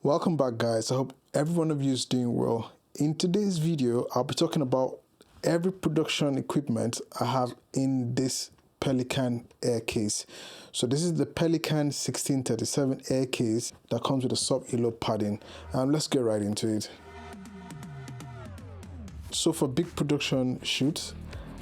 Welcome back, guys. I hope every one of you is doing well. In today's video, I'll be talking about every production equipment I have in this Pelican air case. So this is the Pelican 1637 air case that comes with a sub-elo padding. Let's get right into it. So for big production shoots,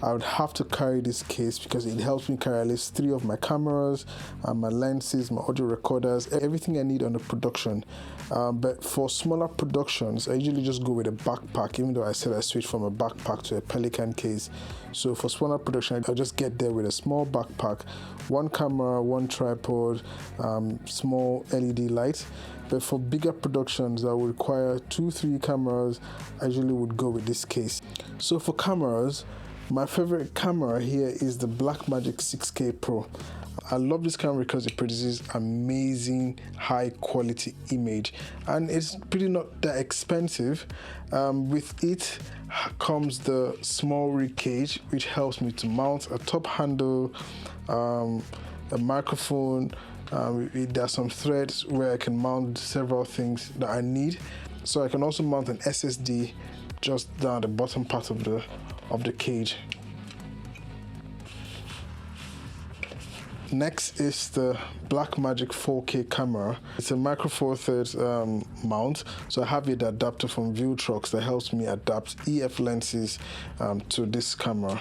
I would have to carry this case because it helps me carry at least 3 of my cameras, my lenses, my audio recorders, everything I need on the production. But for smaller productions, I usually just go with a backpack, even though I said I switched from a backpack to a Pelican case. So for smaller production, I'll just get there with a small backpack, 1 camera, 1 tripod, small LED light. But for bigger productions that will require 2-3 cameras, I usually would go with this case. So for cameras, my favorite camera here is the Blackmagic 6K Pro. I love this camera because it produces amazing high quality image and it's pretty not that expensive. With it comes the small rig cage, which helps me to mount a top handle, a microphone. There are some threads where I can mount several things that I need. So I can also mount an SSD just down the bottom part of the cage. Next is the Blackmagic 4K camera. It's a micro four thirds mount, so I have the adapter from Viltrox that helps me adapt EF lenses to this camera.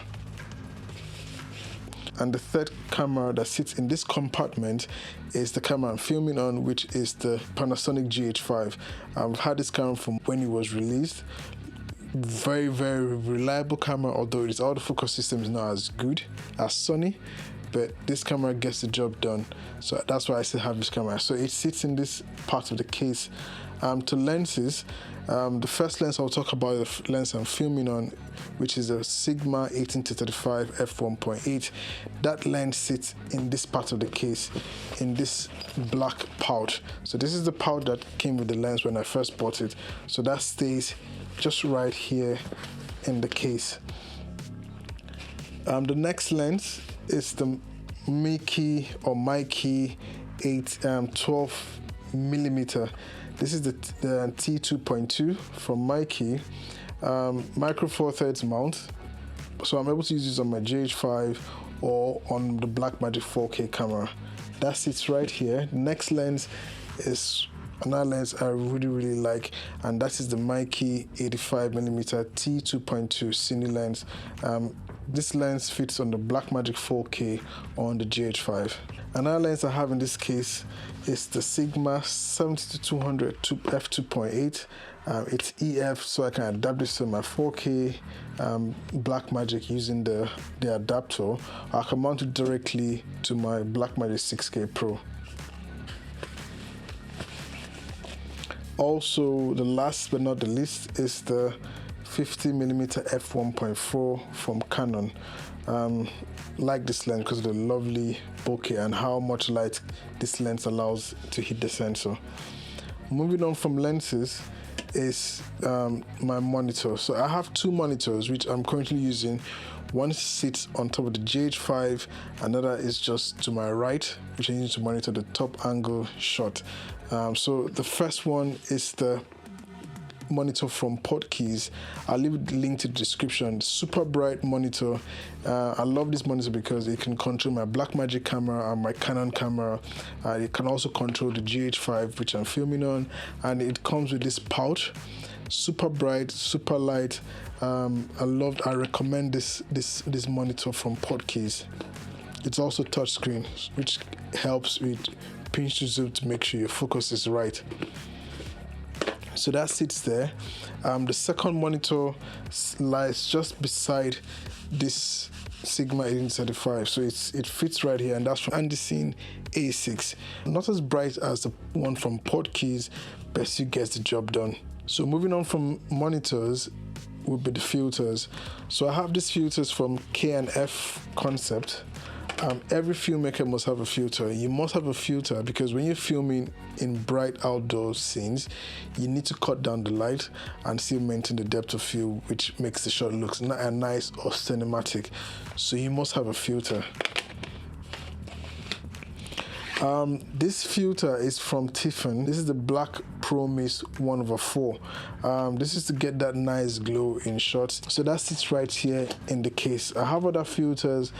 And the third camera that sits in this compartment is the camera I'm filming on, which is the Panasonic GH5. I've had this camera from when it was released. Very reliable camera, although its autofocus system is not as good as Sony, but this camera gets the job done, so that's why I still have this camera. So it sits in this part of the case. To lenses, the first lens I'll talk about is the lens I'm filming on, which is a Sigma 18-35 f1.8. That lens sits in this part of the case, in this black pouch. So this is the pouch that came with the lens when I first bought it, so that stays just right here in the case. The next lens is the Mickey 12mm. This is the T2.2 from Mikey, micro four thirds mount. So I'm able to use this on my GH5 or on the Blackmagic 4K camera. That sits right here. The next lens is another lens I really like, and that is the Mikey 85mm T2.2 cine lens. This lens fits on the Blackmagic 4K on the GH5. Another lens I have in this case is the Sigma 70-200 f2.8. It's EF, so I can adapt this to my 4K Blackmagic using the adapter. I can mount it directly to my Blackmagic 6K Pro. Also, the last but not the least is the 50mm f1.4 from Canon. Like this lens because of the lovely bokeh and how much light this lens allows to hit the sensor. Moving on from lenses is my monitor. So I have 2 monitors which I'm currently using. One sits on top of the GH5, another is just to my right, which I use to monitor the top angle shot. So the first one is the monitor from Podkeys. I'll leave the link to the description. Super bright monitor. I love this monitor because it can control my Blackmagic camera and my Canon camera. It can also control the GH5 which I'm filming on, and it comes with this pouch. Super bright, super light. I recommend this monitor from Podkeys. It's also touchscreen, which helps with pinch to zoom to make sure your focus is right. So that sits there. The second monitor lies just beside this Sigma 1835, so it fits right here, and that's from Anderson A6. Not as bright as the one from Podkeys, but still gets the job done. So moving on from monitors will be the filters. So I have these filters from K&F Concept. Every filmmaker must have a filter. You must have a filter because when you're filming in bright outdoor scenes, you need to cut down the light and still maintain the depth of field, which makes the shot look nice or cinematic. So you must have a filter. This filter is from Tiffin. This is the Black Pro Mist 1/4. This is to get that nice glow in shots. So that sits right here in the case. I have other filters,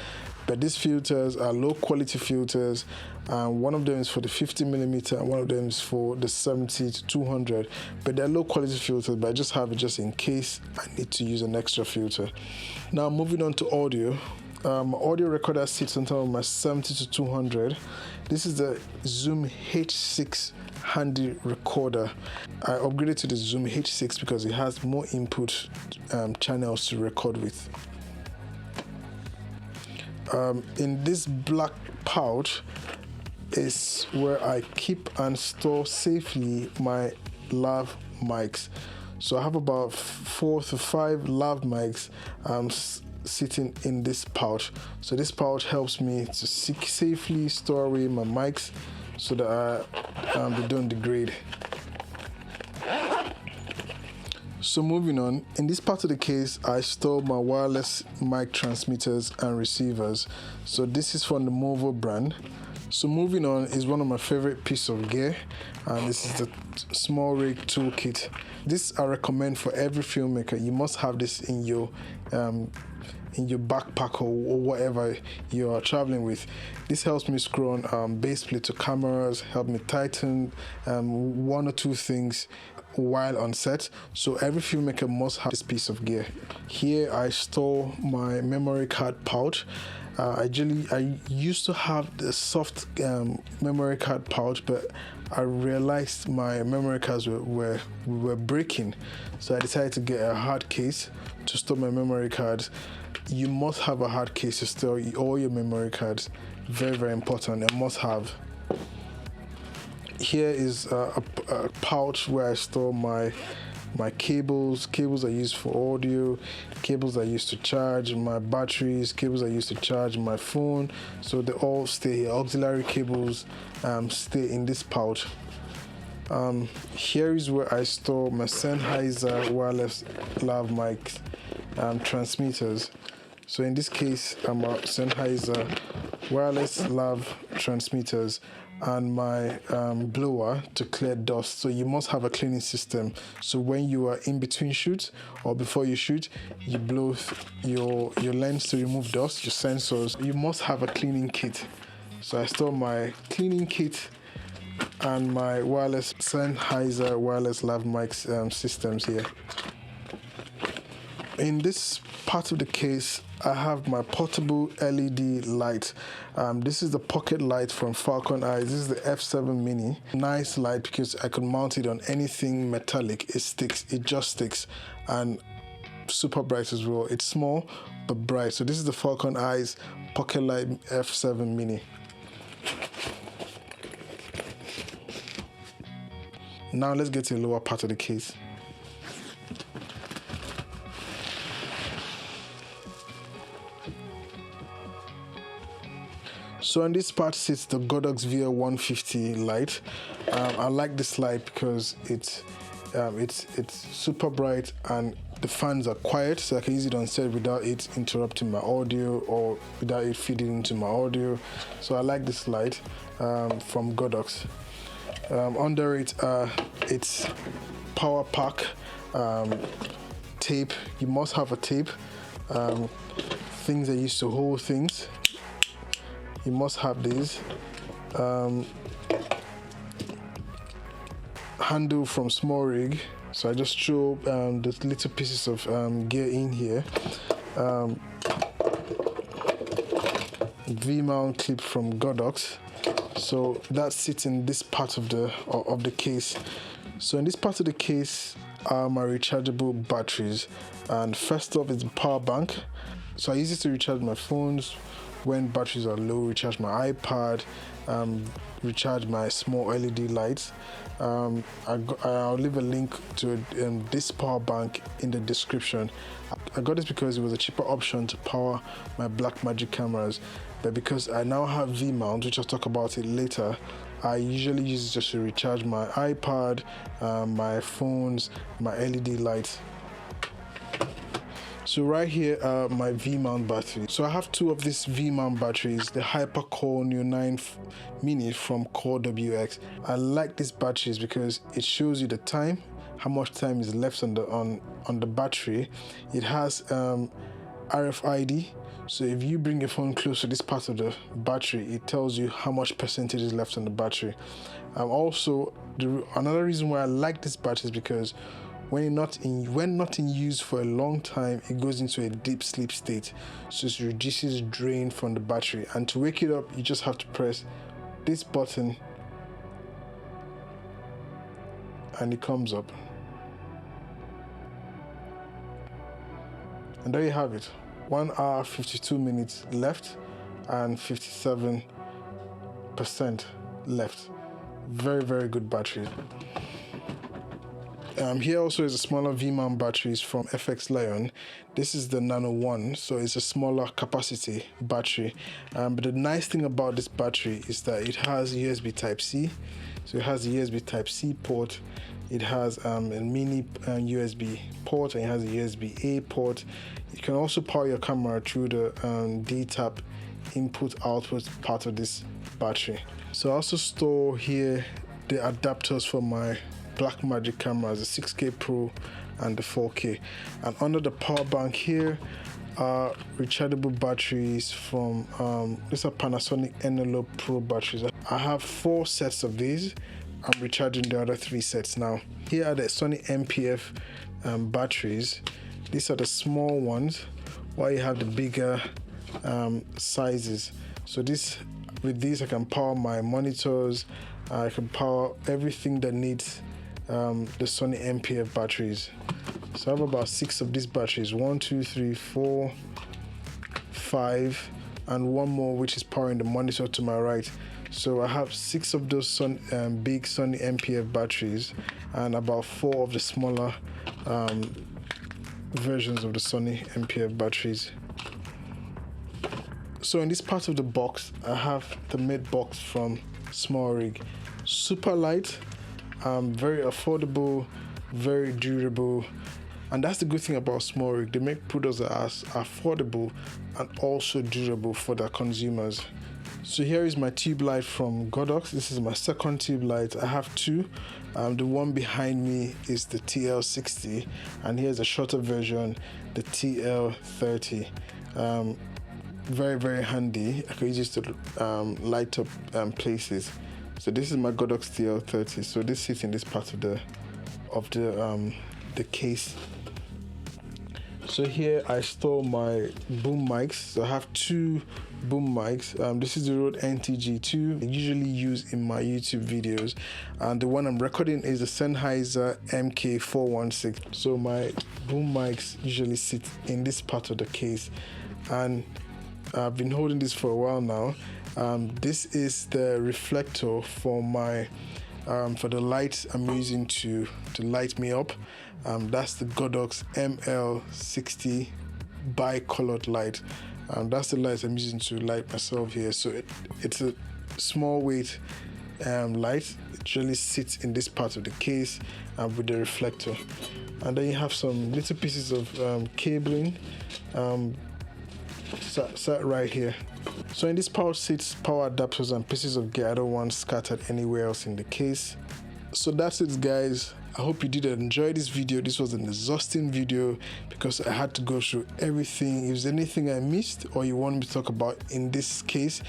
but these filters are low quality filters. One of them is for the 50mm and one of them is for the 70-200. But they're low quality filters, but I just have it just in case I need to use an extra filter. Now moving on to audio. Audio recorder sits on top of my 70-200. This is the Zoom H6 handy recorder. I upgraded to the Zoom H6 because it has more input channels to record with. In this black pouch is where I keep and store safely my lav mics. So I have about 4 to 5 lav mics sitting in this pouch. So this pouch helps me to safely store away my mics so that they don't degrade. So moving on, in this part of the case, I store my wireless mic transmitters and receivers. So this is from the Movo brand. So moving on is one of my favorite pieces of gear, and this is the small rig toolkit. This I recommend for every filmmaker. You must have this in your backpack or whatever you are traveling with. This helps me screw on base plate to cameras, help me tighten one or two things while on set. So every filmmaker must have this piece of gear. Here I store my memory card pouch. I used to have the soft memory card pouch, but I realized my memory cards were breaking, so I decided to get a hard case to store my memory cards. You must have a hard case to store all your memory cards. Very, very important. A must have. Here is a pouch where I store my cables I use for audio, cables I use to charge my batteries, cables I use to charge my phone. So they all stay here. Auxiliary cables stay in this pouch. Here is where I store my Sennheiser wireless lav mic transmitters. So in this case, I'm a Sennheiser wireless lav transmitters and my blower to clear dust. So you must have a cleaning system. So when you are in between shoots or before you shoot, you blow your lens to remove dust, your sensors. You must have a cleaning kit. So I store my cleaning kit and my wireless Sennheiser wireless lav mic systems here. In this part of the case, I have my portable LED light. This is the pocket light from Falcon Eyes. This is the F7 Mini. Nice light because I can mount it on anything metallic. It sticks, it just sticks, and super bright as well. It's small but bright. So this is the Falcon Eyes pocket light F7 Mini. Now let's get to the lower part of the case. So on this part sits the Godox VR150 light. I like this light because it's super bright and the fans are quiet, so I can use it on set without it interrupting my audio or without it feeding into my audio. So I like this light from Godox. Under it, it's power pack, tape. You must have a tape. Things that used to hold things. You must have these. Handle from Small Rig. So I just throw the little pieces of gear in here. V-mount clip from Godox. So that sits in this part of the case. So in this part of the case are my rechargeable batteries. And first off is the power bank. So I use it to recharge my phones when batteries are low, recharge my iPad, recharge my small LED lights. I'll leave a link to this power bank in the description. I got this because it was a cheaper option to power my Blackmagic cameras, but because I now have V-mount, which I'll talk about it later, I usually use it just to recharge my iPad, my phones, my LED lights. So right here are my V-mount batteries. So I have two of these V-mount batteries, the HyperCore Neo 9 Mini from Core WX. I like these batteries because it shows you the time, how much time is left on the battery. It has RFID, so if you bring your phone close to this part of the battery, it tells you how much percentage is left on the battery. Also, another reason why I like this battery is because when not in use for a long time, it goes into a deep sleep state, so it reduces drain from the battery. And to wake it up, you just have to press this button and it comes up. And there you have it, 1 hour 52 minutes left and 57% left. Very, very good battery. Here also is a smaller V-mount batteries from FX Lion. This is the Nano 1, so it's a smaller capacity battery. But the nice thing about this battery is that it has USB Type-C. So it has a USB Type-C port. It has a mini USB port, and it has a USB-A port. You can also power your camera through the D-tap input-output part of this battery. So I also store here the adapters for my Blackmagic cameras, the 6K Pro and the 4K. And under the power bank here are rechargeable batteries from these are Panasonic Envelope Pro batteries. I have 4 sets of these. I'm recharging the other 3 sets now. Here are the Sony MPF batteries. These are the small ones, while you have the bigger sizes. So with these I can power my monitors. I can power everything that needs the Sony MPF batteries. So I have about 6 of these batteries, 1, 2, 3, 4, 5, and one more which is powering the monitor to my right. So I have 6 of those big Sony MPF batteries and about 4 of the smaller versions of the Sony MPF batteries. So in this part of the box, I have the mid box from SmallRig. Super light, very affordable, very durable, and that's the good thing about SmallRig. They make products that are affordable and also durable for their consumers. So here is my tube light from Godox. This is my second tube light. I have 2. The one behind me is the TL60, and here's a shorter version, the TL30. Very, very handy. I can use this to light up places. So this is my Godox TL30. So this sits in this part of the case. So here I store my boom mics. So I have 2 boom mics. This is the Rode NTG2 I usually use in my YouTube videos, and the one I'm recording is the Sennheiser MK416. So my boom mics usually sit in this part of the case, and I've been holding this for a while now. This is the reflector for my for the light I'm using to light me up. That's the Godox ML60 bi-colored light. That's the light I'm using to light myself here. So it's a small weight light. It really sits in this part of the case with the reflector. And then you have some little pieces of cabling sat right here. So in this pouch sits power adapters and pieces of gear I don't want scattered anywhere else in the case. So that's it, guys. I hope you did enjoy this video. This was an exhausting video because I had to go through everything. If there's anything I missed or you want me to talk about in this case,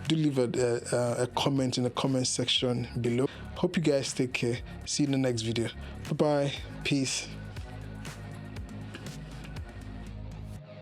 do leave a comment in the comment section below. Hope you guys take care. See you in the next video. Bye bye. Peace.